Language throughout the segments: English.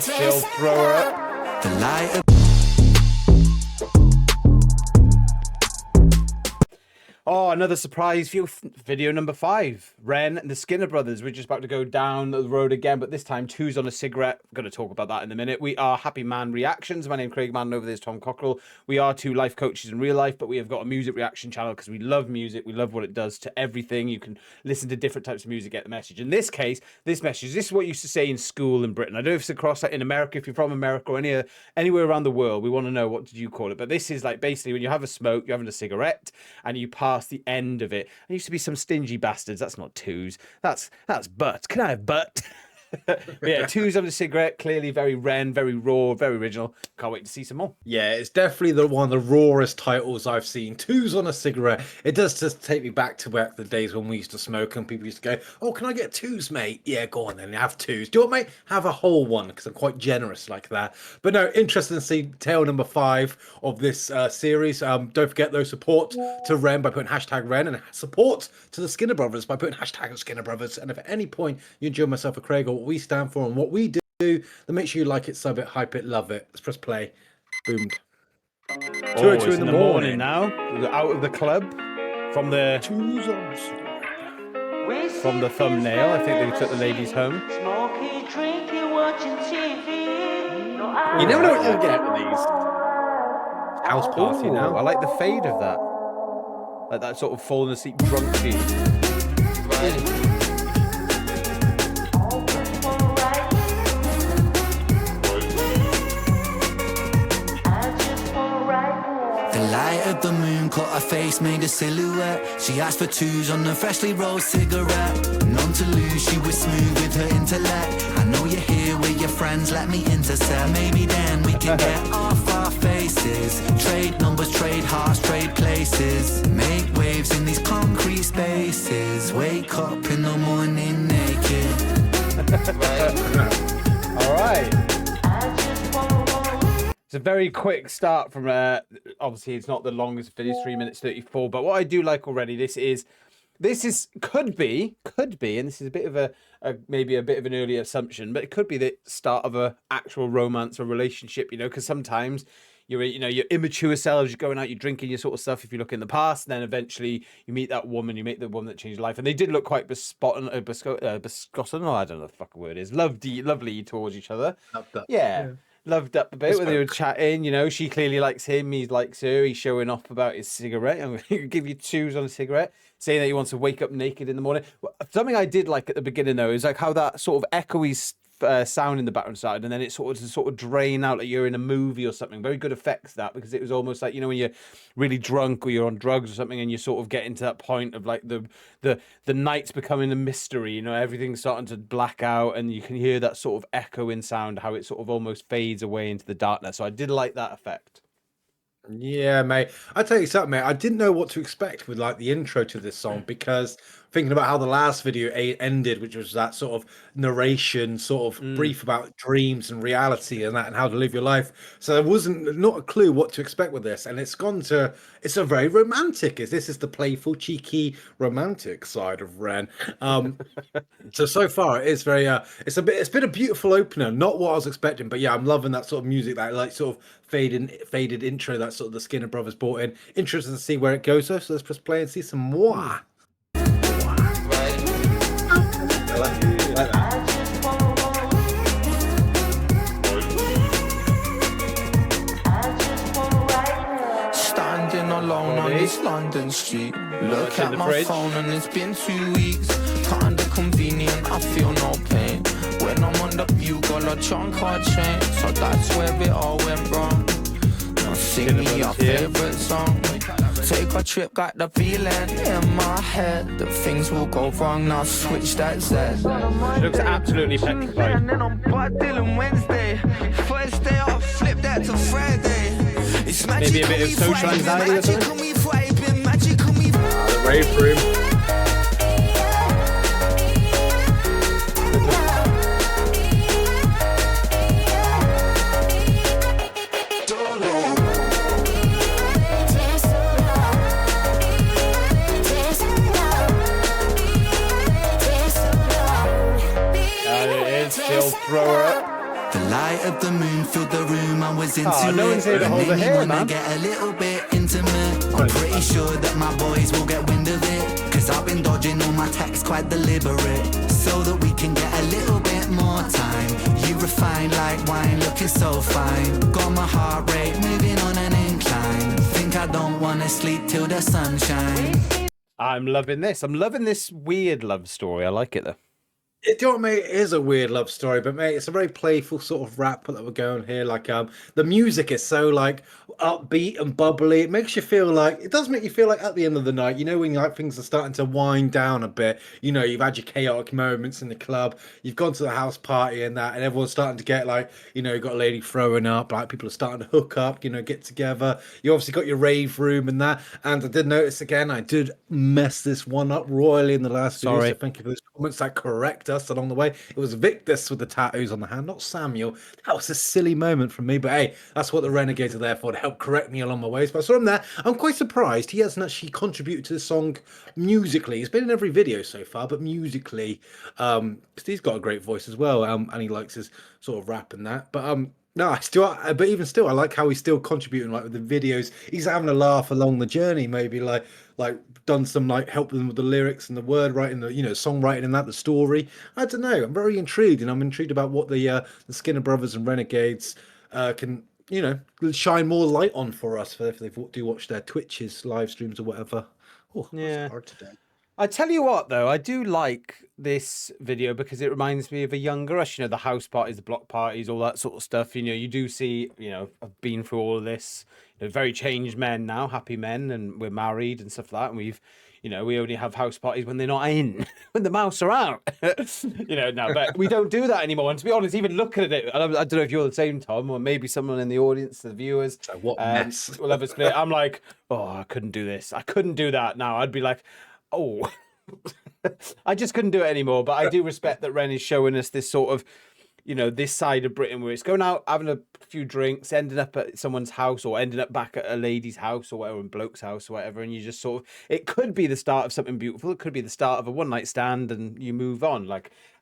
Still throw her up. The light of Oh, another surprise video number 5. Ren and the Skinner Brothers. We're just about to go down the road again, but this time Two's on a cigarette. I'm going to talk about that in a minute. We are Happy Man Reactions. My name's Craig Mann, over there's Tom Cockrell. We are 2 life coaches in real life, but we have got a music reaction channel because we love music. We love what it does to everything. You can listen to different types of music, get the message. In this case, this is what you used to say in school in Britain. I don't know if it's across in America, if you're from America or anywhere around the world. We want to know, what did you call it? But this is like basically when you have a smoke, you're having a cigarette, and you pass the end of it. There used to be some stingy bastards. That's not Twos. That's butt. Can I have butt? Yeah, Twos on a cigarette. Clearly very Ren, very raw, very original. Can't wait to see some more. Yeah, it's definitely one of the rawest titles I've seen. Twos on a cigarette. It does just take me back to the days when we used to smoke and people used to go, "Oh, can I get twos, mate?" Yeah, go on then, have twos. Do you want, mate? Have a whole one, because I'm quite generous like that. But no, interesting to see tale number 5 of this series. Don't forget, though, support to Ren by putting hashtag Ren, and support to the Skinner Brothers by putting hashtag Skinner Brothers. And if at any point you enjoy myself or Craig or what we stand for and what we do, then make sure you like it, sub it, hype it, love it. Let's press play. Boomed. 2:02 in the morning now. We're out of the club from the thumbnail. I think they took the ladies home. You never know what you'll get with these. House party now. I like the fade of that. Like that sort of falling asleep drunk feel. the light of the moon caught her face, made a silhouette. She asked for twos on a freshly rolled cigarette. None to lose, she was smooth with her intellect. I know you're here with your friends, let me intercept. Maybe then we can get off our faces. Trade numbers, trade hearts, trade places. Make waves in these concrete spaces. Wake up in the morning naked. All right. It's a very quick start from obviously it's not the longest video, 3 minutes 34, but what I do like already, this is could be, and this is a bit of a maybe a bit of an early assumption, but it could be the start of a actual romance or relationship, you know, because sometimes you're immature selves, you're going out, you're drinking your sort of stuff if you look in the past, and then eventually you meet that woman, you meet the woman that changed your life, and they did look quite bespotten, I don't know the fucking word is, lovely towards each other. Yeah. Loved up a bit when they were chatting, you know, she clearly likes him, he likes her, he's showing off about his cigarette. I'm going to give you twos on a cigarette, saying that he wants to wake up naked in the morning. Something I did like at the beginning, though, is like how that sort of echoey sound in the background started, and then it sort of drain out like you're in a movie or something. Very good effects, that, because it was almost like, you know, when you're really drunk or you're on drugs or something and you sort of get into that point of like the night's becoming a mystery, you know, everything's starting to black out and you can hear that sort of echoing sound, how it sort of almost fades away into the darkness. So I did like that effect. Yeah, mate. I tell you something, mate. I didn't know what to expect with like the intro to this song, because thinking about how the last video ended, which was that sort of narration, sort of brief about dreams and reality and that, and how to live your life. So there wasn't not a clue what to expect with this, and it's a very romantic. This is the playful, cheeky, romantic side of Ren. So far it is very it's been a beautiful opener. Not what I was expecting, but yeah, I'm loving that sort of music, that like sort of faded intro that sort of the Skinner Brothers brought in. Interested to see where it goes though, so let's press play and see some more. I like that. Standing alone on this London street. Look at my phone and it's been 2 weeks. Kinda convenient, I feel no pain. When I'm on the bugle, a chunk hard chain. So that's where it all went wrong. Now sing me your favorite song. Take a trip, got the feeling in my head that things will go wrong. Now switch that Z. Looks absolutely petrified. And then on Wednesday, first day off, flip that to Friday. It's Maybe a bit of social anxiety or something. The rave room. Still throw her up. The light of the moon filled the room, I was into no one's here to it. hold It her made me hair, wanna man. get a little bit intimate. I'm pretty sure that my boys will get wind of it, cause I've been dodging all my texts quite deliberate, so that we can get a little bit more time. You refine like wine, looking so fine. Got my heart rate moving on an incline. Think I don't wanna sleep till the sunshine. I'm loving this. I'm loving this weird love story. I like it though. Do you know what, mate? It is a weird love story, but mate, it's a very playful sort of rap that we're going here. Like, the music is so like upbeat and bubbly. It makes you feel like it does make you feel like at the end of the night, you know, when like things are starting to wind down a bit. You know, you've had your chaotic moments in the club, you've gone to the house party and that, and everyone's starting to get like, you know, you've got a lady throwing up, like people are starting to hook up, you know, get together. You obviously got your rave room and that. And I did notice again, I did mess this one up royally in the last video. Sorry. So thank you for those comments that correct us along the way. It was Victus with the tattoos on the hand, not Samuel. That was a silly moment from me, but hey, that's what the Renegades are there for, to help correct me along my ways. But I saw him there. I'm quite surprised he hasn't actually contributed to the song musically. He's been in every video so far, but musically, he's got a great voice as well, and he likes his sort of rap and that. But no, but even still, I like how he's still contributing, like with the videos. He's having a laugh along the journey, maybe like done some like help them with the lyrics and the word writing, the songwriting and that, the story. I don't know. I'm very intrigued, and I'm intrigued about what the Skinner Brothers and Renegades can shine more light on for us if they do watch their Twitches, live streams, or whatever. Oh, Yeah. that's hard today. I tell you what, though, I do like this video because it reminds me of a younger us. You know, the house parties, the block parties, all that sort of stuff. You know, you do see, I've been through all of this. Very changed men now, happy men, and we're married and stuff like that. And we've, we only have house parties when they're not in, when the mouse are out. Now, but we don't do that anymore. And to be honest, even looking at it, I don't know if you're the same, Tom, or maybe someone in the audience, the viewers. So what mess? Will have a split. I'm like, oh, I couldn't do this. I couldn't do that. Now I'd be like, oh, I just couldn't do it anymore. But I do respect that Ren is showing us this sort of, this side of Britain where it's going out, having a few drinks, ending up at someone's house or ending up back at a lady's house or whatever, in bloke's house or whatever. And you just sort of, it could be the start of something beautiful. It could be the start of a one night stand and you move on.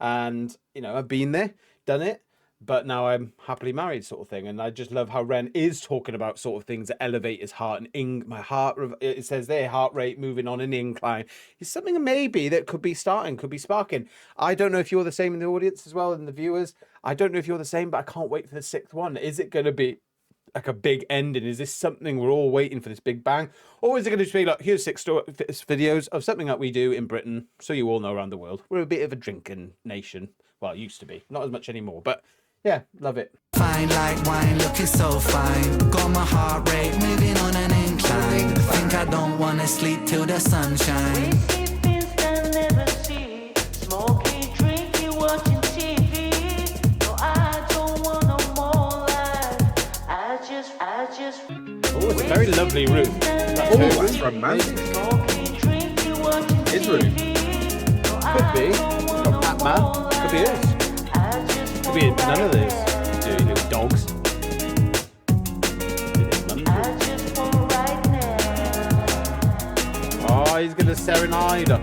I've been there, done it. But now I'm happily married, sort of thing. And I just love how Ren is talking about sort of things that elevate his heart. And my heart, it says there, heart rate moving on an incline. It's something maybe that could be sparking. I don't know if you're the same in the audience as well, and the viewers. I don't know if you're the same, but I can't wait for the sixth one. Is it going to be like a big ending? Is this something we're all waiting for, this big bang? Or is it going to be like, here's 6 videos of something that we do in Britain, so you all know around the world. We're a bit of a drinking nation. Well, it used to be. Not as much anymore, but... yeah, love it. Fine like wine, looking so fine. Got my heart rate moving on an incline. Think I don't wanna sleep till the sunshine. Oh, it's a very lovely room. That's romantic. His room. Could be. Batman. Could be it. Could be none of these. Dude, little dogs. Oh, he's gonna serenade her.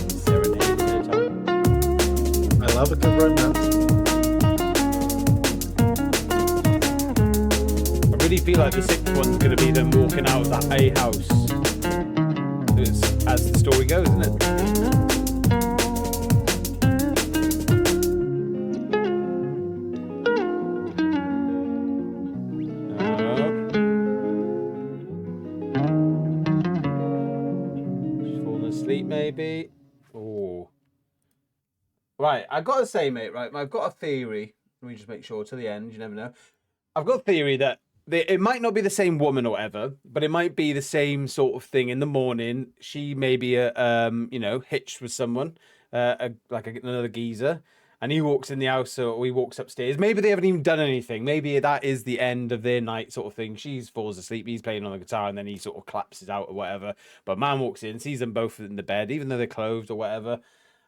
Serenade her, Tom. I love a good romance. I really feel like the sixth one's gonna be them walking out of that A house. As the story goes, isn't it? She's falling asleep, maybe. Oh, right. I gotta say, mate. Right, I've got a theory. Let me just make sure to the end. You never know. I've got a theory that it might not be the same woman or whatever, but it might be the same sort of thing. In the morning, she may be hitched with someone, another geezer, and he walks in the house or he walks upstairs. Maybe they haven't even done anything. Maybe that is the end of their night, sort of thing. She falls asleep, he's playing on the guitar, and then he sort of collapses out or whatever. But man walks in, sees them both in the bed, even though they're clothed or whatever,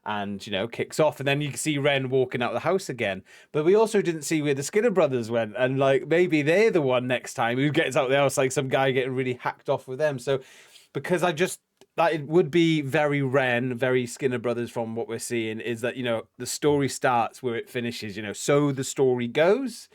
and kicks off, and then you can see Ren walking out of the house again. But we also didn't see where the Skinner brothers went, and like maybe they're the one next time who gets out of the house, like some guy getting really hacked off with them. So because I just that it would be very Ren, very Skinner Brothers from what we're seeing is that, you know, the story starts where it finishes, you know, so the story goes,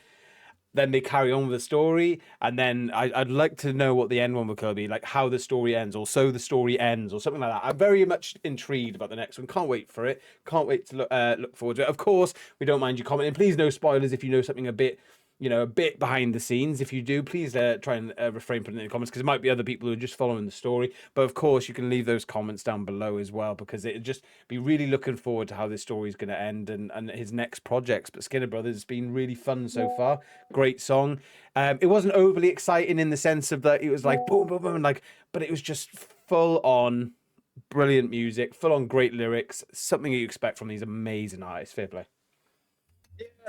then they carry on with the story, and then I'd like to know what the end one would be, like how the story ends, or so the story ends, or something like that. I'm very much intrigued about the next one. Can't wait for it. Can't wait to look forward to it. Of course, we don't mind you commenting. Please no spoilers if you know something a bit, you know, a bit behind the scenes. If you do, please try and refrain from it in the comments, because it might be other people who are just following the story. But of course, you can leave those comments down below as well, because it'd just be really looking forward to how this story is going to end and his next projects. But Skinner Brothers has been really fun so far. Great song. It wasn't overly exciting in the sense of that it was like boom, boom, boom, like, but it was just full on brilliant music, full on great lyrics, something you expect from these amazing artists. Fair play.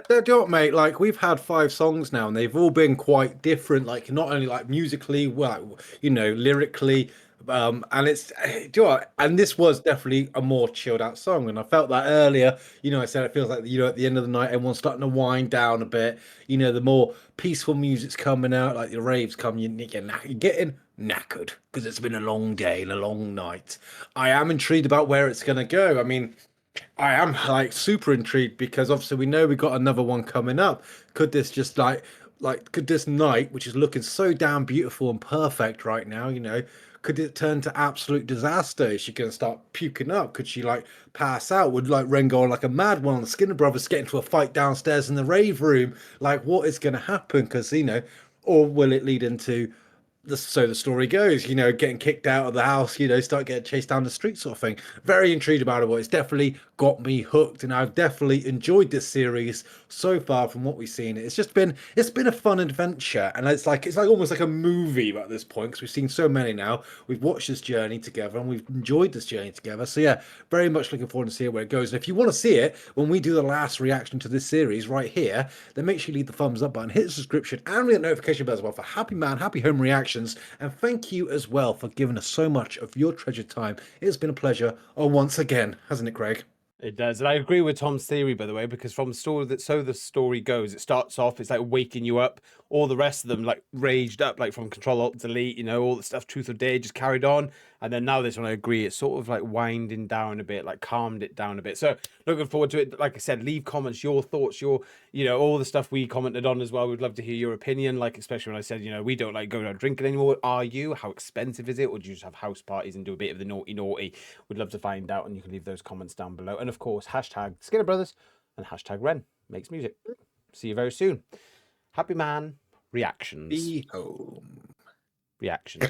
Do you know what, mate? Like, we've had 5 songs now, and they've all been quite different. Like, not only like musically, well, you know, lyrically, and it's, do you know what? And this was definitely a more chilled out song, and I felt that earlier. You know, I said it feels like, you know, at the end of the night, everyone's starting to wind down a bit. You know, the more peaceful music's coming out, like the raves come, you're getting knackered because it's been a long day and a long night. I am intrigued about where it's gonna go. I mean, I am like super intrigued because obviously we know we got another one coming up. Could this just like could this night, which is looking so damn beautiful and perfect right now, you know, could it turn to absolute disaster? Is she gonna start puking up? Could she like pass out? Would like Ren go on like a mad one? The Skinner Brothers get into a fight downstairs in the rave room? Like, what is gonna happen? Because, you know, or will it lead into so the story goes, you know, getting kicked out of the house, you know, start getting chased down the street sort of thing. Very intrigued about it. It's definitely got me hooked, and I've definitely enjoyed this series so far from what we've seen. It's been a fun adventure, and it's like almost like a movie at this point, because we've seen so many now. We've watched this journey together, and we've enjoyed this journey together. So yeah, very much looking forward to see where it goes. And if you want to see it when we do the last reaction to this series right here, then make sure you leave the thumbs up button, hit the subscription, and ring the notification bell as well for Happy Man, Happy Home reactions. And thank you as well for giving us so much of your treasured time. It's been a pleasure once again, hasn't it, Craig? It does, and I agree with Tom's theory, by the way, because from story that so the story goes, it starts off, it's like waking you up. All the rest of them like raged up, like from Control Alt Delete, you know, all the stuff, Truth or Dare just carried on, and then now this one, I agree, it's sort of like winding down a bit, like calmed it down a bit. So looking forward to it. Like I said, leave comments, your thoughts, your, you know, all the stuff we commented on as well. We'd love to hear your opinion. Like especially when I said, you know, we don't like going out drinking anymore. Are you? How expensive is it? Or do you just have house parties and do a bit of the naughty? We'd love to find out, and you can leave those comments down below. And of course, hashtag Skinner Brothers and hashtag Ren makes music. See you very soon. Happy Man reactions. Be home. Reactions.